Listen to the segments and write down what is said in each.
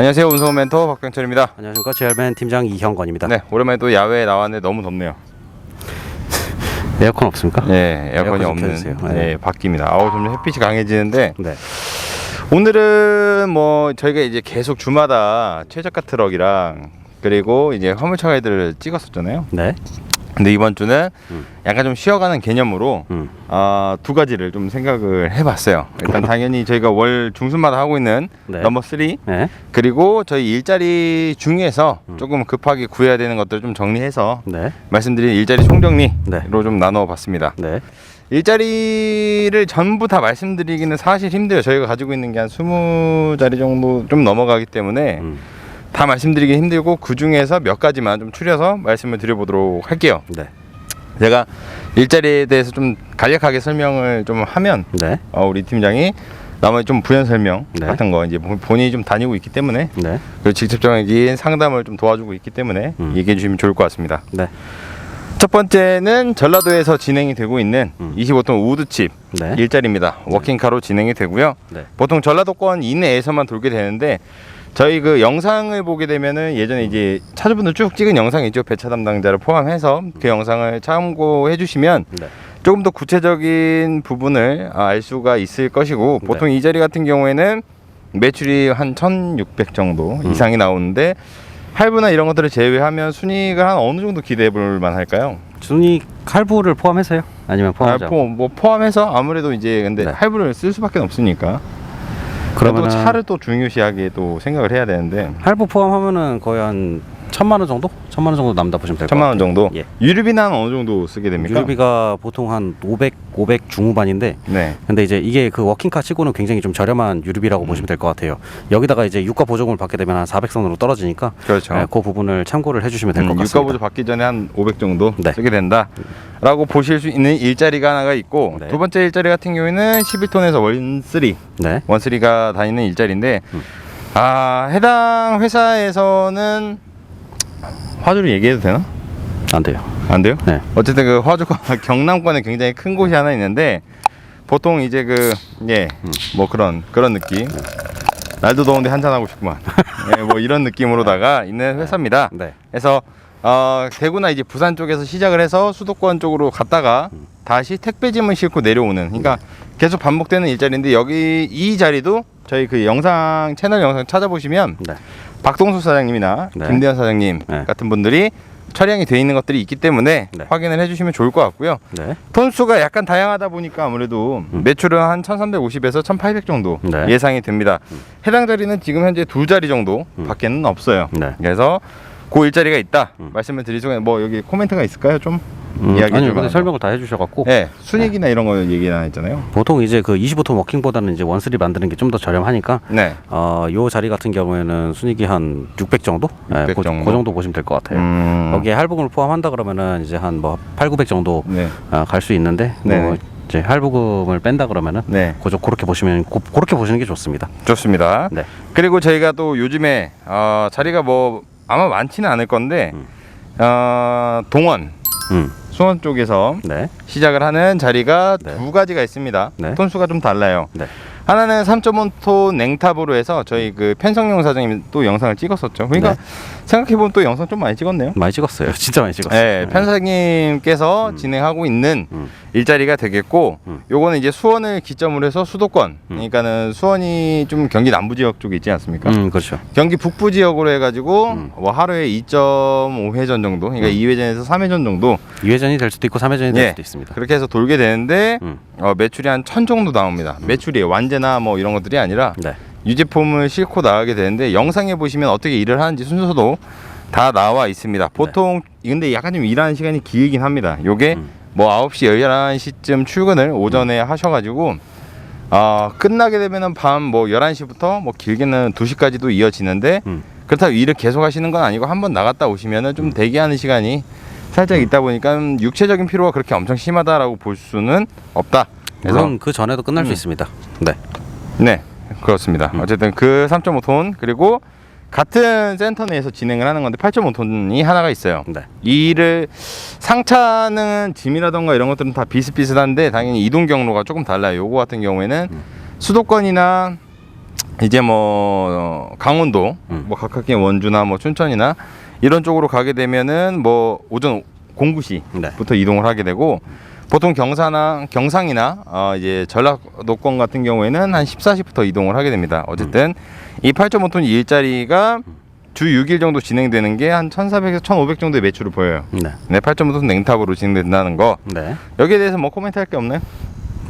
안녕하세요. 운송 멘토 박병철입니다. 안녕하십니까. 제알맨 팀장 이형건입니다. 네, 오랜만에 또 야외에 나왔는데 너무 덥네요. 에어컨 없습니까? 네, 에어컨이 에어컨 좀 없는 켜주세요. 네, 바뀝니다. 점점 햇빛이 강해지는데 네. 오늘은 뭐 저희가 이제 계속 주마다 최저가 트럭이랑 그리고 이제 화물차 가이드를 찍었었잖아요. 네. 근데 이번 주는 약간 좀 쉬어가는 개념으로 두 가지를 좀 생각을 해봤어요. 일단 당연히 저희가 월 중순마다 하고 있는 네. 넘버 3 네. 그리고 저희 일자리 중에서 조금 급하게 구해야 되는 것들을 좀 정리해서 네. 말씀드린 일자리 총정리로 네. 좀 나눠봤습니다. 네. 일자리를 전부 다 말씀드리기는 사실 힘들어요. 저희가 가지고 있는 게 한 20자리 정도 좀 넘어가기 때문에 다 말씀드리기 힘들고 그 중에서 몇 가지만 좀 추려서 말씀을 드려보도록 할게요. 네. 제가 일자리에 대해서 좀 간략하게 설명을 좀 하면 네. 우리 팀장이 나머지 좀 부연 설명 네. 같은 거 이제 본인이 좀 다니고 있기 때문에 네. 그리고 직접적인 상담을 좀 도와주고 있기 때문에 얘기해 주시면 좋을 것 같습니다. 네. 첫 번째는 전라도에서 진행이 되고 있는 25톤 우드칩 네. 일자리입니다. 워킹카로 진행이 되고요. 네. 보통 전라도권 이내에서만 돌게 되는데 저희 그 영상을 보게 되면은 예전에 이제 차주분들 쭉 찍은 영상이 있죠. 배차 담당자를 포함해서 그 영상을 참고해 주시면 네. 조금 더 구체적인 부분을 알 수가 있을 것이고 보통 이 자리 같은 경우에는 매출이 한 1,600 정도 이상이 나오는데 할부나 이런 것들을 제외하면 순이익을 한 어느 정도 기대해 볼 만할까요? 순위 할부를 포함해서요? 아니면 포함하지 않고? 뭐 포함해서 아무래도 이제 근데 네. 할부를 쓸 수밖에 없으니까 그러면은 또 차를 또 중요시하게 또 생각을 해야 되는데 할부 포함하면은 거의 한 1,000만 원 정도? 1,000만 원 정도 남다 보시면 될 것 1,000만 같아요. 원 정도. 예. 유류비는 한 어느 정도 쓰게 됩니까? 유류비가 보통 한 500 중후반인데 네. 근데 이제 이게 그 워킹카 치고는 굉장히 좀 저렴한 유류비라고 보시면 될 것 같아요. 여기다가 이제 유가 보조금을 받게 되면 한 400선으로 떨어지니까 그렇죠. 네, 그 부분을 참고를 해주시면 될 것 같습니다. 유가 보조 받기 전에 한 500 정도 네. 쓰게 된다라고 보실 수 있는 일자리가 하나가 있고 네. 두 번째 일자리 같은 경우에는 11톤에서 원쓰리 네. 원쓰리가 다니는 일자리인데 해당 회사에서는 화주를 얘기해도 되나? 안 돼요. 안 돼요? 네. 어쨌든 그 화주가 경남권에 굉장히 큰 곳이 하나 있는데 보통 이제 뭐 그런 느낌. 날도 더운데 한잔 하고 싶구만. 예, 뭐 이런 느낌으로다가 있는 회사입니다. 네. 그래서 대구나 이제 부산 쪽에서 시작을 해서 수도권 쪽으로 갔다가 다시 택배짐을 싣고 내려오는. 그러니까 계속 반복되는 일자리인데 여기 이 자리도 저희 그 채널 영상 찾아보시면 네. 박동수 사장님이나 네. 김대현 사장님 네. 같은 분들이 처리형이 되어 있는 것들이 있기 때문에 네. 확인을 해주시면 좋을 것 같고요. 네. 톤수가 약간 다양하다 보니까 아무래도 매출은 한 1,350에서 1,800 정도 네. 예상이 됩니다. 해당 자리는 지금 현재 2자리 정도 밖에는 없어요. 네. 그래서 그 일자리가 있다 말씀을 드릴 수가 뭐 여기 코멘트가 있을까요? 좀 이야기 아니요, 좀 근데 설명을 다 해주셔갖고 네, 순익이나 이런 거 얘기나 했잖아요. 보통 이제 그 25톤 워킹보다는 이제 원쓰리 만드는 게 좀 더 저렴하니까 네. 요 자리 같은 경우에는 순익이 한 600 정도? 600 그 정도? 정도 보시면 될 것 같아요. 여기에 할부금을 포함한다 그러면은 이제 한 뭐 800, 900 정도 네. 갈 수 있는데 네. 뭐 이제 할부금을 뺀다 그러면은 네. 그렇게 보시는 게 좋습니다. 좋습니다. 네. 그리고 저희가 또 요즘에 자리가 뭐 아마 많지는 않을 건데 동원 수원 쪽에서 네. 시작을 하는 자리가 네. 두 가지가 있습니다. 네. 톤수가 좀 달라요. 네. 하나는 3.5톤 냉탑으로 해서 저희 그 편성용 사장님 또 영상을 찍었었죠. 그러니까 네. 생각해보면 또 영상 좀 많이 찍었네요. 많이 찍었어요. 진짜 많이 찍었어요. 네, 편사장님께서 진행하고 있는 일자리가 되겠고 요거는 이제 수원을 기점으로 해서 수도권 그러니까는 수원이 좀 경기 남부 지역 쪽에 있지 않습니까? 그렇죠. 경기 북부 지역으로 해가지고 뭐 하루에 2.5회전 정도 그러니까 2회전에서 3회전 정도 2회전이 될 수도 있고 3회전이 될 예, 수도 있습니다. 그렇게 해서 돌게 되는데 매출이 한 1,000 정도 나옵니다. 매출이 완제나 뭐 이런 것들이 아니라 네. 유제품을 싣고 나가게 되는데 영상에 보시면 어떻게 일을 하는지 순서도 다 나와 있습니다. 보통 근데 약간 좀 일하는 시간이 길긴 합니다. 요게 뭐 9시 11시쯤 출근을 오전에 하셔가지고 끝나게 되면은 밤 뭐 11시부터 뭐 길게는 2시까지도 이어지는데 그렇다고 일을 계속 하시는 건 아니고 한번 나갔다 오시면은 좀 대기하는 시간이 살짝 있다 보니까 육체적인 피로가 그렇게 엄청 심하다라고 볼 수는 없다. 그래서 물론 그 전에도 끝날 수 있습니다. 네. 네, 그렇습니다. 어쨌든 그 3.5톤 그리고 같은 센터 내에서 진행을 하는 건데 8.5톤이 하나가 있어요. 네. 이를 상차는 짐이라던가 이런 것들은 다 비슷비슷한데 당연히 이동 경로가 조금 달라요. 요거 같은 경우에는 수도권이나 이제 뭐 강원도, 뭐 가깝게 원주나 뭐 춘천이나 이런 쪽으로 가게 되면은 뭐 오전 공구시부터 이동을 하게 되고 보통 경상이나 이제 전라도권 같은 경우에는 한 14시부터 이동을 하게 됩니다. 어쨌든 이 8.5톤 일자리가 주 6일 정도 진행되는 게 한 1,400에서 1,500 정도의 매출을 보여요. 네, 8.5톤 냉탑으로 진행된다는 거. 네. 여기에 대해서 뭐 코멘트 할 게 없나요?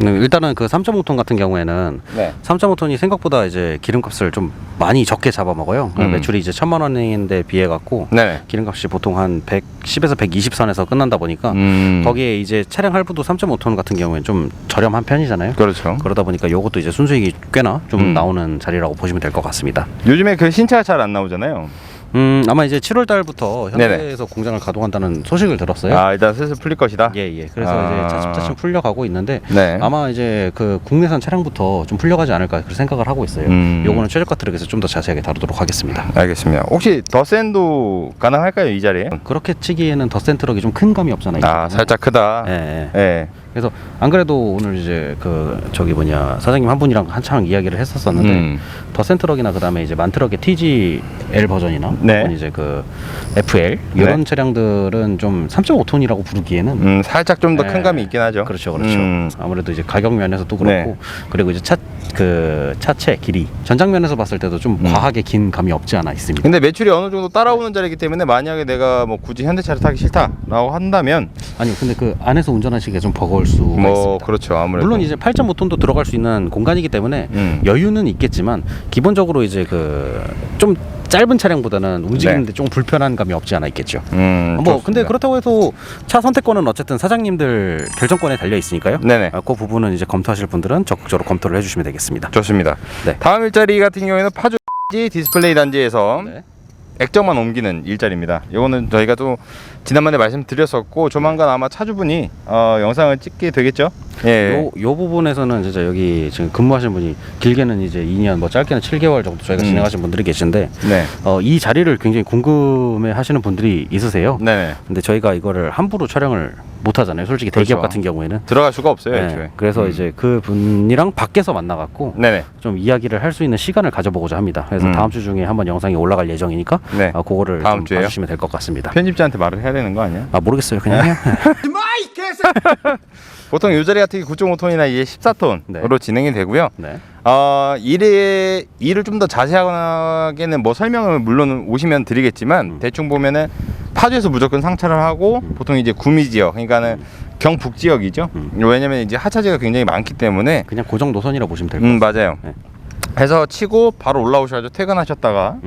일단은 그 3.5톤 같은 경우에는 3.5톤이 생각보다 이제 기름값을 좀 많이 적게 잡아먹어요. 매출이 이제 1,000만 원인데 비해 갖고 기름값이 보통 한 110에서 120 선에서 끝난다 보니까 거기에 이제 차량 할부도 3.5톤 같은 경우에는 좀 저렴한 편이잖아요. 그렇죠. 그러다 보니까 요것도 이제 순수익이 꽤나 좀 나오는 자리라고 보시면 될 것 같습니다. 요즘에 그 신차가 잘 안 나오잖아요. 아마 이제 7월 달부터 현대에서 공장을 가동한다는 소식을 들었어요. 아, 일단 슬슬 풀릴 것이다. 예. 그래서 이제 차츰차츰 풀려가고 있는데 아마 이제 그 국내산 차량부터 좀 풀려가지 않을까 그런 생각을 하고 있어요. 요거는 최저가 트랙에서 좀 더 자세하게 다루도록 하겠습니다. 알겠습니다. 혹시 더센도 가능할까요, 이 자리에? 그렇게 치기에는 더센 트럭이 좀 큰 감이 없잖아요. 아, 살짝 크다. 예. 그래서 안 그래도 오늘 이제 그 저기 뭐냐 사장님 한 분이랑 한창 이야기를 했었었는데 더센 트럭이나 그다음에 이제 만트럭의 TGL 버전이나 이제 그 FL 이런 차량들은 좀 3.5톤이라고 부르기에는 살짝 좀 더 큰 감이 있긴 하죠. 그렇죠. 아무래도 이제 가격 면에서도 그렇고 그리고 이제 차체 길이 전장면에서 봤을 때도 좀 과하게 긴 감이 없지 않아 있습니다. 근데 매출이 어느 정도 따라오는 자리이기 때문에 만약에 내가 뭐 굳이 현대차를 타기 싫다라고 한다면 아니요. 근데 그 안에서 운전하시기가 좀 버거울 수가 있습니다. 그렇죠. 아무래도 물론 이제 8.5톤도 들어갈 수 있는 공간이기 때문에 여유는 있겠지만 기본적으로 이제 그 좀 짧은 차량보다는 움직이는데 좀 불편한 감이 없지 않아 있겠죠. 뭐 근데 그렇다고 해도 차 선택권은 어쨌든 사장님들 결정권에 달려 있으니까요. 그 부분은 이제 검토하실 분들은 적극적으로 검토를 해주시면 되겠습니다. 좋습니다. 다음 일자리 같은 경우에는 파주 디스플레이 단지에서 액정만 옮기는 일자리입니다. 이거는 저희가 또 지난번에 말씀드렸었고 조만간 아마 차주분이 영상을 찍게 되겠죠. 요 부분에서는 진짜 여기 지금 근무하시는 분이 길게는 이제 2년 뭐 짧게는 7개월 정도 저희가 진행하신 분들이 계신데 이 자리를 굉장히 궁금해 하시는 분들이 있으세요. 근데 저희가 이거를 함부로 촬영을 못 하잖아요. 솔직히 대기업 같은 경우에는 들어갈 수가 없어요. 그래서 이제 그 분이랑 밖에서 만나갖고 좀 이야기를 할 수 있는 시간을 가져보고자 합니다. 그래서 다음 주 중에 한번 영상이 올라갈 예정이니까 그거를 다음 좀 봐주시면 될 것 같습니다. 편집자한테 말을 해야 되는 거 아니야? 모르겠어요. 그냥 해요. 보통 이 자리 같은 게 9.5톤이나 이제 14톤으로 진행이 되고요. 일을 좀 더 자세하게는 뭐 설명을 물론 오시면 드리겠지만 대충 보면은 파주에서 무조건 상차를 하고 보통 이제 구미 지역, 그러니까는 경북 지역이죠. 왜냐면 이제 하차지가 굉장히 많기 때문에 그냥 고정 노선이라고 보시면 될 것 같아요. 맞아요. 해서 치고 바로 올라오셔가지고 퇴근하셨다가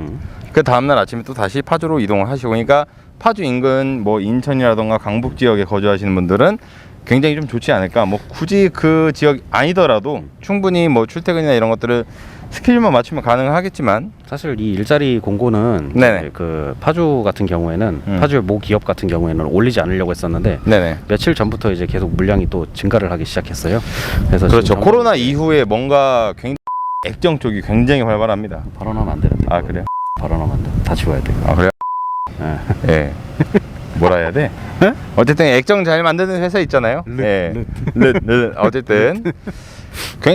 그 다음날 아침에 또 다시 파주로 이동을 하시고, 그러니까 파주 인근 뭐 인천이라던가 강북 지역에 거주하시는 분들은 굉장히 좀 좋지 않을까. 뭐 굳이 그 지역 아니더라도 충분히 뭐 출퇴근이나 이런 것들을 스케줄만 맞추면 가능하겠지만 사실 이 일자리 공고는 그 파주 같은 경우에는 파주의 모 기업 같은 경우에는 올리지 않으려고 했었는데 며칠 전부터 이제 계속 물량이 또 증가를 하기 시작했어요. 그래서 그렇죠. 코로나 이후에 뭔가 굉장히 액정 쪽이 굉장히 활발합니다. 발언하면 안 되는데. 아, 그래요? 발언하면 안 돼. 다 지워야 돼. 아, 그래요? 예. 뭐라 해야 돼? 어쨌든 액정 잘 만드는 회사 있잖아요. 어쨌든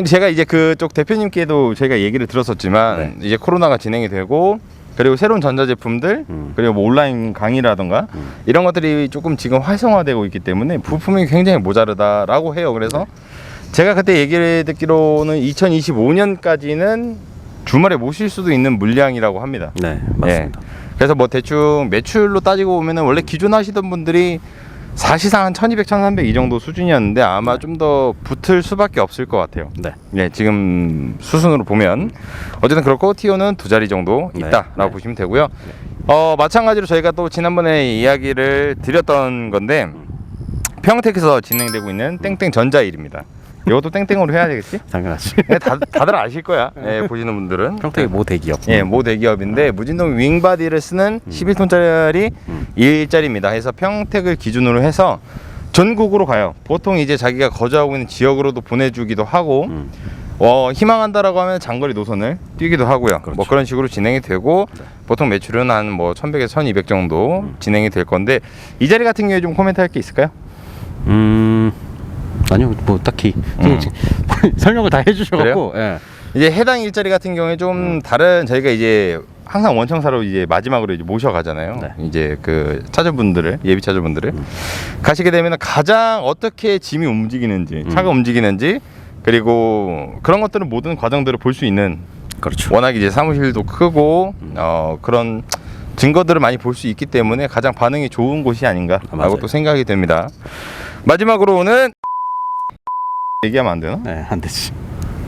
제가 이제 그쪽 대표님께도 저희가 얘기를 들었었지만 이제 코로나가 진행이 되고 그리고 새로운 전자제품들 그리고 뭐 온라인 강의라던가 이런 것들이 조금 지금 활성화되고 있기 때문에 부품이 굉장히 모자르다라고 해요. 그래서 제가 그때 얘기를 듣기로는 2025년까지는 주말에 모실 수도 있는 물량이라고 합니다. 네, 맞습니다. 그래서 뭐 대충 매출로 따지고 보면은 원래 기존 하시던 분들이 사실상 한 1200, 1300 이 정도 수준이었는데 아마 좀 더 붙을 수밖에 없을 것 같아요. 지금 수순으로 보면 어쨌든 그렇고 T.O.는 2자리 정도 있다라고 보시면 되고요. 마찬가지로 저희가 또 지난번에 이야기를 드렸던 건데 평택에서 진행되고 있는 땡땡 전자일입니다. 이것도 땡땡으로 해야 되겠지? 당연하지. 다들 아실 거야. 보시는 분들은. 평택의 모 대기업. 모 대기업인데 무진동 윙바디를 쓰는 11톤짜리 일자리입니다. 그래서 평택을 기준으로 해서 전국으로 가요. 보통 이제 자기가 거주하고 있는 지역으로도 보내주기도 하고 희망한다라고 하면 장거리 노선을 뛰기도 하고요. 뭐 그런 식으로 진행이 되고 보통 매출은 한 뭐 1100에서 1200 정도 진행이 될 건데 이 자리 같은 경우에 좀 코멘트 할 게 있을까요? 아니요, 뭐 딱히 설명을 다 해주셔갖고 이제 해당 일자리 같은 경우에 좀 다른 저희가 이제 항상 원청사로 이제 마지막으로 이제 모셔가잖아요. 네. 이제 그 차주분들을 예비 차주분들을 가시게 되면 가장 어떻게 짐이 움직이는지 차가 움직이는지 그리고 그런 것들은 모든 과정들을 볼 수 있는 그렇죠. 워낙 이제 사무실도 크고 그런 증거들을 많이 볼 수 있기 때문에 가장 반응이 좋은 곳이 아닌가라고 맞아요. 또 생각이 됩니다. 마지막으로는 얘기하면 안 되나? 네, 안 되지.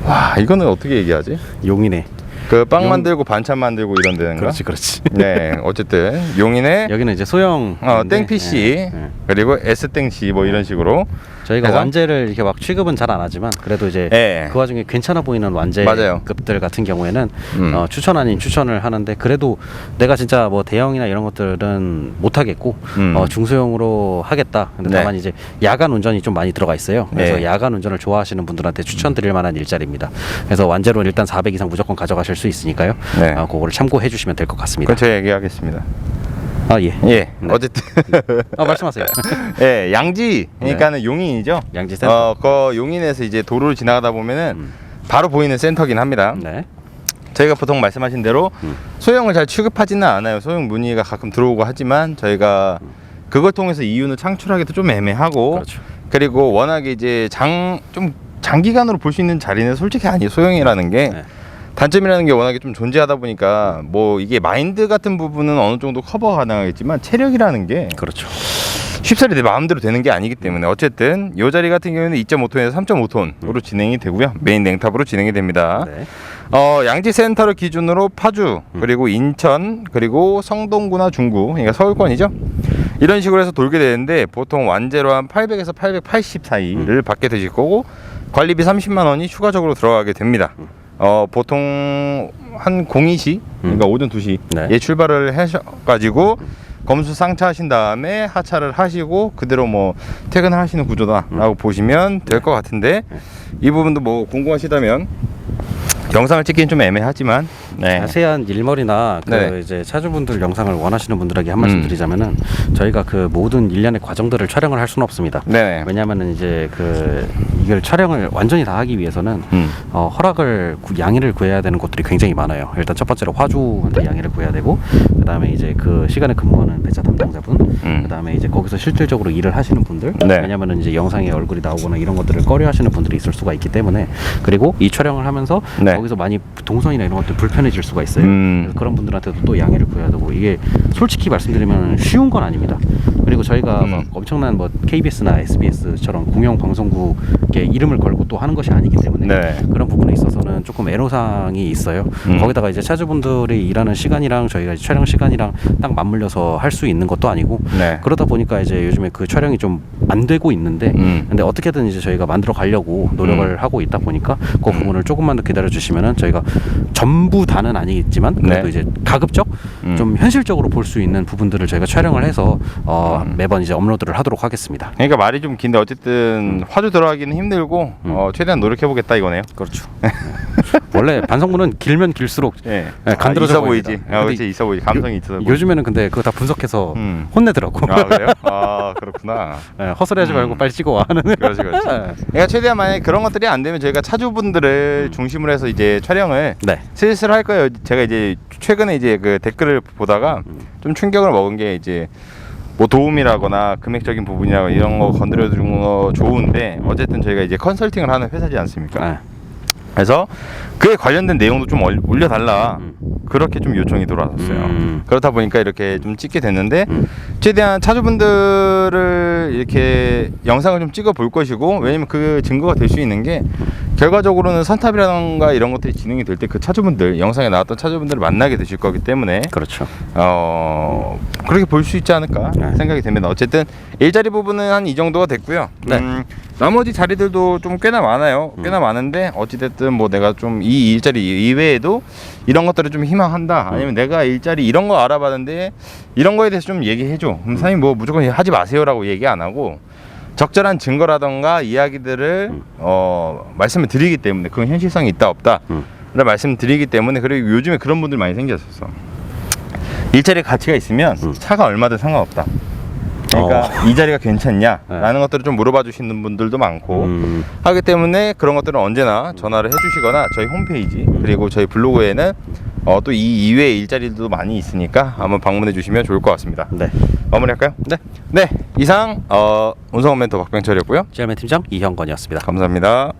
와 이거는 어떻게 얘기하지? 용인에. 그 빵 만들고 반찬 만들고 이런 데인가? 그렇지. 네, 어쨌든 용인에 여기는 이제 소형 땡PC 그리고 S땡C 뭐 이런 식으로 저희가 해서? 완제를 이렇게 막 취급은 잘 안 하지만 그래도 이제 네. 그 와중에 괜찮아 보이는 맞아요. 완제급들 같은 경우에는 추천 아닌 추천을 하는데 그래도 내가 진짜 뭐 대형이나 이런 것들은 못 하겠고 중소형으로 하겠다. 근데 네. 다만 이제 야간 운전이 좀 많이 들어가 있어요. 그래서 네. 야간 운전을 좋아하시는 분들한테 추천드릴 만한 일자리입니다. 그래서 완제로 일단 400 이상 무조건 가져가실 수 있으니까요. 네. 그거를 참고해 주시면 될 것 같습니다. 그건 제가 얘기하겠습니다. 아 예. 예, 네. 어쨌든 말씀하세요. 예, 양지 그러니까는 용인이죠. 양지 센터. 그 용인에서 이제 도로를 지나가다 보면은 바로 보이는 센터긴 합니다. 네. 저희가 보통 말씀하신 대로 소형을 잘 취급하지는 않아요. 소형 문의가 가끔 들어오고 하지만 저희가 그걸 통해서 이윤을 창출하기도 좀 애매하고 그렇죠. 그리고 워낙에 이제 좀 장기간으로 볼 수 있는 자리는 솔직히 아니에요. 소형이라는 게 네. 단점이라는 게 워낙에 좀 존재하다 보니까 뭐 이게 마인드 같은 부분은 어느 정도 커버 가능하겠지만 체력이라는 게 그렇죠. 쉽사리 내 마음대로 되는 게 아니기 때문에 어쨌든 이 자리 같은 경우에는 2.5톤에서 3.5톤으로 진행이 되고요. 메인 냉탑으로 진행이 됩니다. 네. 양지센터를 기준으로 파주 그리고 인천 그리고 성동구나 중구 그러니까 서울권이죠. 이런 식으로 해서 돌게 되는데 보통 완제로 한 800에서 880 사이를 받게 되실 거고 관리비 30만 원이 추가적으로 들어가게 됩니다. 보통 한 02시 그러니까 오전 2시 네. 에 출발을 하셔가지고 검수 상차하신 다음에 하차를 하시고 그대로 뭐 퇴근을 하시는 구조다라고 보시면 될 것 같은데 이 부분도 뭐 궁금하시다면 영상을 찍기는 좀 애매하지만 자세한 일머리나 그 네. 이제 차주분들 영상을 원하시는 분들에게 한 말씀 드리자면은 저희가 그 모든 일련의 과정들을 촬영을 할 수는 없습니다. 네. 왜냐하면은 이제 그 이걸 촬영을 완전히 다 하기 위해서는 허락을 양해를 구해야 되는 것들이 굉장히 많아요. 일단 첫 번째로 화주한테 양해를 구해야 되고 그다음에 이제 그 시간에 근무하는 배차 담당자분 그다음에 이제 거기서 실질적으로 일을 하시는 분들 네. 왜냐하면은 이제 영상에 얼굴이 나오거나 이런 것들을 꺼려하시는 분들이 있을 수가 있기 때문에 그리고 이 촬영을 하면서 네. 거기서 많이 동선이나 이런 것들 불편해질 수가 있어요. 그래서 그런 분들한테도 또 양해를 구해야 되고 이게 솔직히 말씀드리면 쉬운 건 아닙니다. 그리고 저희가 막 엄청난 뭐 KBS나 SBS처럼 공영 방송국에 이름을 걸고 또 하는 것이 아니기 때문에 네. 그런 부분에 있어서는 조금 애로사항이 있어요. 거기다가 이제 차주분들이 일하는 시간이랑 저희가 이제 촬영 시간이랑 딱 맞물려서 할 수 있는 것도 아니고 네. 그러다 보니까 이제 요즘에 그 촬영이 좀 안 되고 있는데 근데 어떻게든 이제 저희가 만들어 가려고 노력을 하고 있다 보니까 그 부분을 조금만 더 기다려 주시면은 저희가 전부 다는 아니겠지만 그래도 네. 이제 가급적 좀 현실적으로 볼 수 있는 부분들을 저희가 촬영을 해서 매번 이제 업로드를 하도록 하겠습니다. 그러니까 말이 좀 긴데 어쨌든 화주 들어가기는 힘들고 최대한 노력해 보겠다 이거네요. 그렇죠. 원래 반성문은 길면 길수록 간드러져 있어 보이지. 보입니다. 그렇지 있어 보이지. 감성이 있어 보이지. 요즘에는 근데 그거 다 분석해서 혼내더라고. 아 그래요? 아 그렇구나. 헛소리하지 말고 빨리 찍어와 하는. 그렇지. 그러니까 최대한 만약에 그런 것들이 안 되면 저희가 차주분들을 중심으로 해서 이제 촬영을 네. 슬슬 할 거예요. 제가 이제 최근에 이제 그 댓글을 보다가 좀 충격을 먹은 게 이제 뭐 도움이라거나 금액적인 부분이라고 이런 거 건드려 주는 거 좋은데 어쨌든 저희가 이제 컨설팅을 하는 회사지 않습니까? 네. 그래서 그에 관련된 내용도 좀 올려달라 그렇게 좀 요청이 들어왔었어요. 그렇다 보니까 이렇게 좀 찍게 됐는데 최대한 차주분들을 이렇게 영상을 좀 찍어 볼 것이고 왜냐면 그 증거가 될 수 있는 게 결과적으로는 선탑이라던가 이런 것들이 진행이 될 때 그 차주분들 영상에 나왔던 차주분들을 만나게 되실 거기 때문에 그렇죠. 그렇게 볼 수 있지 않을까 생각이 됩니다. 어쨌든 일자리 부분은 한 이 정도가 됐고요. 네. 나머지 자리들도 좀 꽤나 많아요. 꽤나 많은데 어찌됐든 뭐 내가 좀 이 일자리 이외에도 이런 것들을 좀 희망한다. 아니면 내가 일자리 이런 거 알아봤는데 이런 거에 대해서 좀 얘기해줘. 그럼 사장님 뭐 무조건 하지 마세요라고 얘기 안 하고 적절한 증거라던가 이야기들을 말씀을 드리기 때문에 그건 현실성이 있다 없다 를 말씀드리기 때문에 그리고 요즘에 그런 분들 많이 생겼었어. 일자리 가치가 있으면 차가 얼마든 상관없다. 그러니까 이 자리가 괜찮냐라는 것들을 좀 물어봐 주시는 분들도 많고 하기 때문에 그런 것들은 언제나 전화를 해주시거나 저희 홈페이지 그리고 저희 블로그에는 또 이 이외의 일자리들도 많이 있으니까 한번 방문해 주시면 좋을 것 같습니다. 네. 마무리할까요? 네. 네, 이상 운송원 멘토 박병철이었고요. CR맨 팀장 이형건이었습니다. 감사합니다.